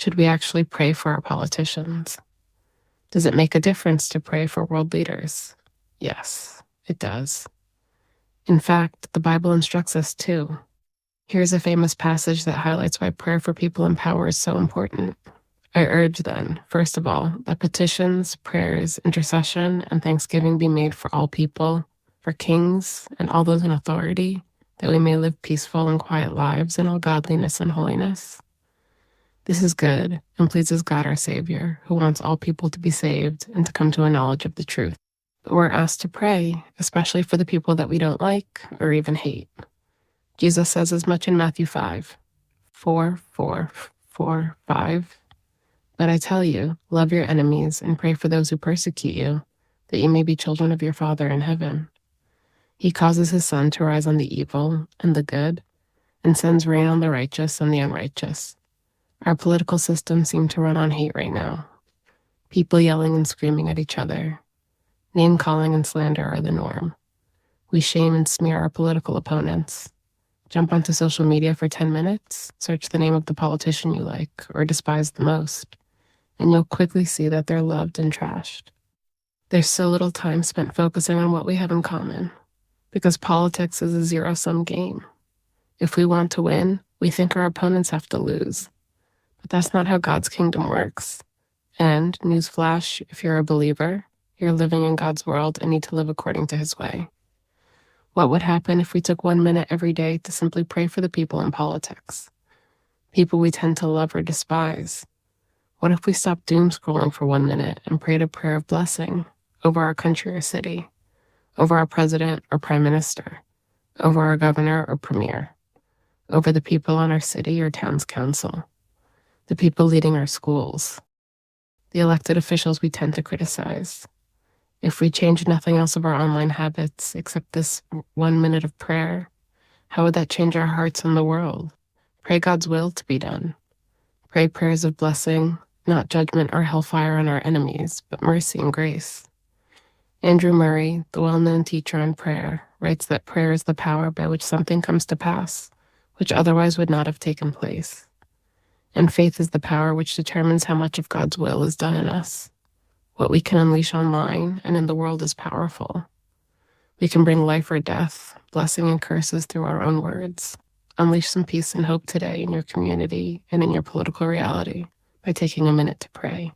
Should we actually pray for our politicians? Does it make a difference to pray for world leaders? Yes, it does. In fact, the Bible instructs us to. Here's a famous passage that highlights why prayer for people in power is so important. I urge then, first of all, that petitions, prayers, intercession, and thanksgiving be made for all people, for kings and all those in authority, that we may live peaceful and quiet lives in all godliness and holiness. This is good and pleases God our Savior, who wants all people to be saved and to come to a knowledge of the truth. But we're asked to pray, especially for the people that we don't like or even hate. Jesus says as much in Matthew 5, 5. But I tell you, love your enemies and pray for those who persecute you, that you may be children of your Father in heaven. He causes his sun to rise on the evil and the good, and sends rain on the righteous and the unrighteous. Our political system seems to run on hate right now. People yelling and screaming at each other. Name-calling and slander are the norm. We shame and smear our political opponents. Jump onto social media for 10 minutes, search the name of the politician you like or despise the most, and you'll quickly see that they're loved and trashed. There's so little time spent focusing on what we have in common, because politics is a zero-sum game. If we want to win, we think our opponents have to lose. But that's not how God's kingdom works. And, newsflash, if you're a believer, you're living in God's world and need to live according to his way. What would happen if we took 1 minute every day to simply pray for the people in politics? People we tend to love or despise. What if we stopped doom scrolling for 1 minute and prayed a prayer of blessing over our country or city, over our president or prime minister, over our governor or premier, over the people on our city or town's council, the people leading our schools, the elected officials we tend to criticize? If we change nothing else of our online habits except this 1 minute of prayer, how would that change our hearts and the world? Pray God's will to be done. Pray prayers of blessing, not judgment or hellfire on our enemies, but mercy and grace. Andrew Murray, the well-known teacher on prayer, writes that prayer is the power by which something comes to pass, which otherwise would not have taken place. And faith is the power which determines how much of God's will is done in us. What we can unleash online and in the world is powerful. We can bring life or death, blessing and curses through our own words. Unleash some peace and hope today in your community and in your political reality by taking a minute to pray.